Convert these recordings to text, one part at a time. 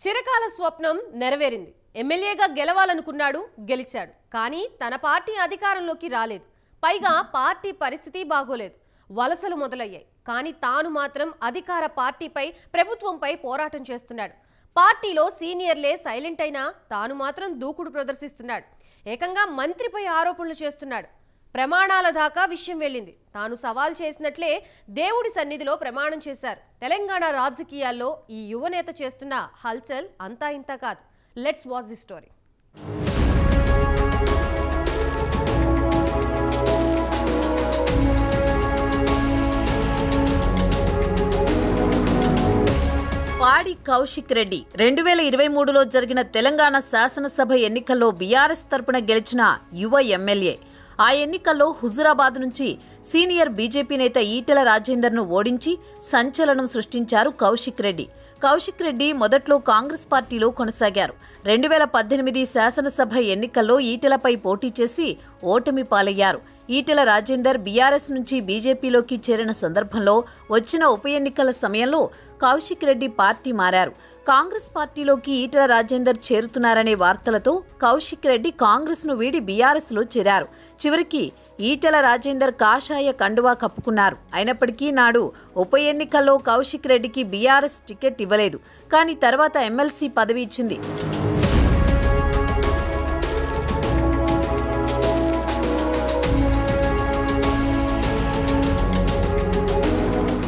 చిరకాల స్వప్నం నెరవేరింది. ఎమ్మెల్యేగా గెలవాలనుకున్నాడు, గెలిచాడు. కానీ తన పార్టీ అధికారంలోకి రాలేదు. పైగా పార్టీ పరిస్థితి బాగోలేదు. వలసలు మొదలయ్యాయి. కానీ తాను మాత్రం అధికార పార్టీపై, ప్రభుత్వంపై పోరాటం చేస్తున్నాడు. పార్టీలో సీనియర్లే సైలెంట్ అయినా తాను మాత్రం దూకుడు ప్రదర్శిస్తున్నాడు. ఏకంగా మంత్రిపై ఆరోపణలు చేస్తున్నాడు. ప్రమాణాల దాకా విషయం వెళ్ళింది. తాను సవాల్ చేసినట్లే దేవుడి సన్నిధిలో ప్రమాణం చేశారు. తెలంగాణ రాజకీయాల్లో ఈ యువనేత చేస్తున్న హల్చల్ అంతా ఇంత కాదు. Let's watch the story. పాడి కౌశిక్ రెడ్డి 2023లో జరిగిన తెలంగాణ శాసనసభ ఎన్నికల్లో బీఆర్ఎస్ తరపున గెలిచిన యువ ఎమ్మెల్యే. ఆ ఎన్నికల్లో హుజురాబాద్ నుంచి సీనియర్ బీజేపీ నేత ఈటెల రాజేందర్ను ఓడించి సంచలనం సృష్టించారు కౌశిక్ రెడ్డి. కౌశిక్ రెడ్డి మొదట్లో కాంగ్రెస్ పార్టీలో కొనసాగారు. 2018 శాసనసభ ఎన్నికల్లో ఈటెలపై పోటీ చేసి ఓటమి పాలయ్యారు. ఈటెల రాజేందర్ బీఆర్ఎస్ నుంచి బీజేపీలోకి చేరిన సందర్భంలో వచ్చిన ఉప ఎన్నికల సమయంలో కౌశిక్ రెడ్డి పార్టీ మారారు. కాంగ్రెస్ పార్టీలోకి ఈటెల రాజేందర్ చేరుతున్నారనే వార్తలతో కౌశిక్ రెడ్డి కాంగ్రెస్ను వీడి బీఆర్ఎస్లో చేరారు. చివరికి ఈటెల రాజేందర్ కాషాయ కండువా కప్పుకున్నారు. అయినప్పటికీ నాడు ఉప ఎన్నికల్లో కౌశిక్ రెడ్డికి బీఆర్ఎస్ టికెట్ ఇవ్వలేదు. కానీ తర్వాత ఎమ్మెల్సీ పదవి ఇచ్చింది.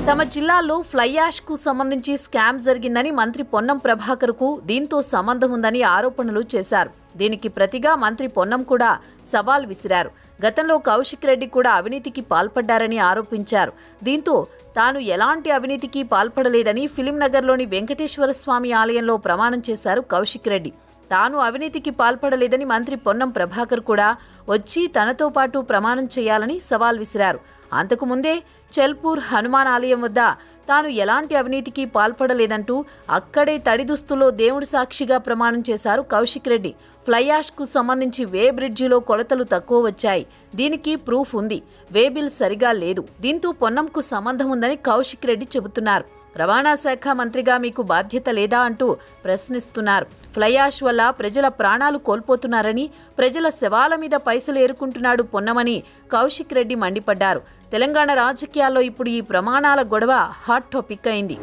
తమ జిల్లాలో ఫ్లై యాష్ కు సంబంధించి స్కామ్ జరిగిందని మంత్రి పొన్నం ప్రభాకర్ కు దీంతో సంబంధం ఉందని ఆరోపణలు చేశారు. దీనికి ప్రతిగా మంత్రి పొన్నం కూడా సవాల్ విసిరారు. గతంలో కౌశిక్ రెడ్డి కూడా అవినీతికి పాల్పడ్డారని ఆరోపించారు. దీంతో తాను ఎలాంటి అవినీతికి పాల్పడలేదని ఫిలింనగర్లోని వెంకటేశ్వర స్వామి ఆలయంలో ప్రమాణం చేశారు కౌశిక్ రెడ్డి. తాను అవినీతికి పాల్పడలేదని మంత్రి పొన్నం ప్రభాకర్ కూడా వచ్చి తనతో పాటు ప్రమాణం చేయాలని సవాల్ విసిరారు. అంతకుముందే చెల్పూర్ హనుమాన్ ఆలయం వద్ద తాను ఎలాంటి అవినీతికి పాల్పడలేదంటూ అక్కడే తడి దుస్తులో దేవుడి సాక్షిగా ప్రమాణం చేశారు కౌశిక్ రెడ్డి. ఫ్లై యాష్ కు సంబంధించి వే బ్రిడ్జిలో కొలతలు తక్కువ వచ్చాయి. దీనికి ప్రూఫ్ ఉంది. వే బిల్ సరిగా లేదు. దీంతో పొన్నంకు సంబంధం ఉందని కౌశిక్ రెడ్డి చెబుతున్నారు. రవాణా శాఖ మంత్రిగా మీకు బాధ్యత లేదా అంటూ ప్రశ్నిస్తున్నారు. ఫ్లై యాష్ వల్ల ప్రజల ప్రాణాలు కోల్పోతున్నారని, ప్రజల శవాల మీద పైసలు ఏరుకుంటున్నాడు పొన్నమని కౌశిక్ రెడ్డి మండిపడ్డారు. తెలంగాణ రాజకీయాల్లో ఇప్పుడు ఈ ప్రమాణాల గొడవ హాట్ టాపిక్ అయింది.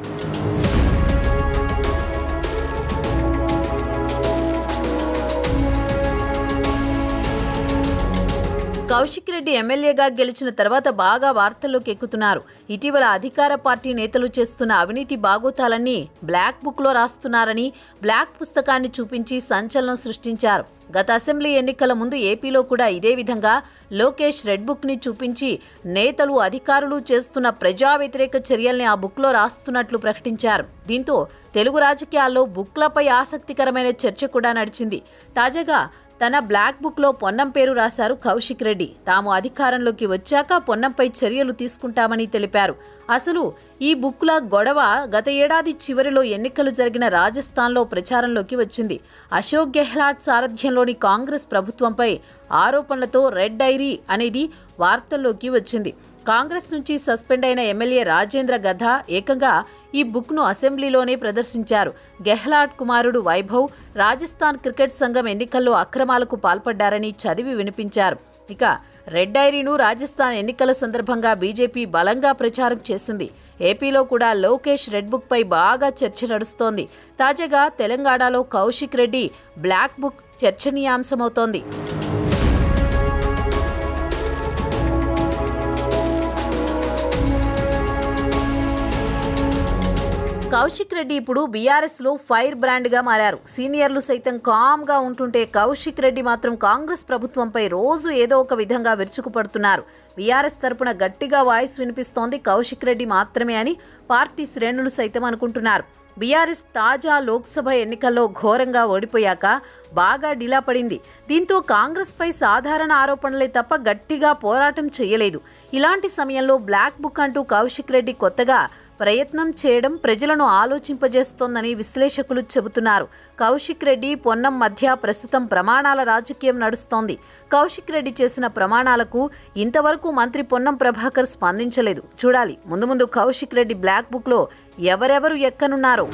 కౌశిక్ రెడ్డి ఎమ్మెల్యేగా గెలిచిన తర్వాత బాగా వార్తల్లోకి ఎక్కుతున్నారు. ఇటీవల అధికార పార్టీ నేతలు చేస్తున్న అవినీతి బాగోతాలన్నీ బ్లాక్ బుక్లో రాస్తున్నారని బ్లాక్ పుస్తకాన్ని చూపించి సంచలనం సృష్టించారు. గత అసెంబ్లీ ఎన్నికల ముందు ఏపీలో కూడా ఇదే విధంగా లోకేష్ రెడ్ బుక్ ని చూపించి నేతలు, అధికారులు చేస్తున్న ప్రజా వ్యతిరేక చర్యల్ని ఆ బుక్లో రాస్తున్నట్లు ప్రకటించారు. దీంతో తెలుగు రాజకీయాల్లో బుక్లపై ఆసక్తికరమైన చర్చ కూడా నడిచింది. తాజాగా తన బ్లాక్ బుక్ లో పొన్నం పేరు రాశారు కౌశిక్ రెడ్డి. తాము అధికారంలోకి వచ్చాక పొన్నంపై చర్యలు తీసుకుంటామని తెలిపారు. అసలు ఈ బుక్ల గొడవ గత ఏడాది చివరిలో ఎన్నికలు జరిగిన రాజస్థాన్లో ప్రచారంలోకి వచ్చింది. అశోక్ గెహ్లాట్ సారథ్యంలోని కాంగ్రెస్ ప్రభుత్వంపై ఆరోపణలతో రెడ్ డైరీ అనేది వార్తల్లోకి వచ్చింది. కాంగ్రెస్ నుంచి సస్పెండ్ అయిన ఎమ్మెల్యే రాజేంద్ర గద్దా ఏకంగా ఈ బుక్ను అసెంబ్లీలోనే ప్రదర్శించారు. గెహ్లాట్ కుమారుడు వైభవ్ రాజస్థాన్ క్రికెట్ సంఘం ఎన్నికల్లో అక్రమాలకు పాల్పడ్డారని చదివి వినిపించారు. ఇక రెడ్ డైరీను రాజస్థాన్ ఎన్నికల సందర్భంగా బీజేపీ బలంగా ప్రచారం చేసింది. ఏపీలో కూడా లోకేష్ రెడ్ బుక్ పై బాగా చర్చ నడుస్తోంది. తాజాగా తెలంగాణలో కౌశిక్ రెడ్డి బ్లాక్ బుక్ చర్చనీయాంశమవుతోంది. కౌశిక్ రెడ్డి ఇప్పుడు బీఆర్ఎస్ లో ఫైర్ బ్రాండ్ గా మారారు. సీనియర్లు సైతం కామ్ గా ఉంటుంటే కౌశిక్ రెడ్డి మాత్రం కాంగ్రెస్ ప్రభుత్వంపై రోజు ఏదో ఒక విధంగా విరుచుకుపడుతున్నారు. బీఆర్ఎస్ తరపున గట్టిగా వాయిస్ వినిపిస్తోంది కౌశిక్ రెడ్డి మాత్రమే అని పార్టీ శ్రేణులు సైతం అనుకుంటున్నారు. బీఆర్ఎస్ తాజా లోక్సభ ఎన్నికల్లో ఘోరంగా ఓడిపోయాక బాగా డిలా పడింది. దీంతో కాంగ్రెస్ పై సాధారణ ఆరోపణలే తప్ప గట్టిగా పోరాటం చేయలేదు. ఇలాంటి సమయంలో బ్లాక్ బుక్ అంటూ కౌశిక్ రెడ్డి కొత్తగా ప్రయత్నం చేయడం ప్రజలను ఆలోచింపజేస్తోందని విశ్లేషకులు చెబుతున్నారు. కౌశిక్ రెడ్డి, పొన్నం మధ్య ప్రస్తుతం ప్రమాణాల రాజకీయం నడుస్తోంది. కౌశిక్ రెడ్డి చేసిన ప్రమాణాలకు ఇంతవరకు మంత్రి పొన్నం ప్రభాకర్ స్పందించలేదు. చూడాలి ముందు ముందు కౌశిక్ రెడ్డి బ్లాక్ బుక్లో ఎవరెవరు ఎక్కనున్నారో.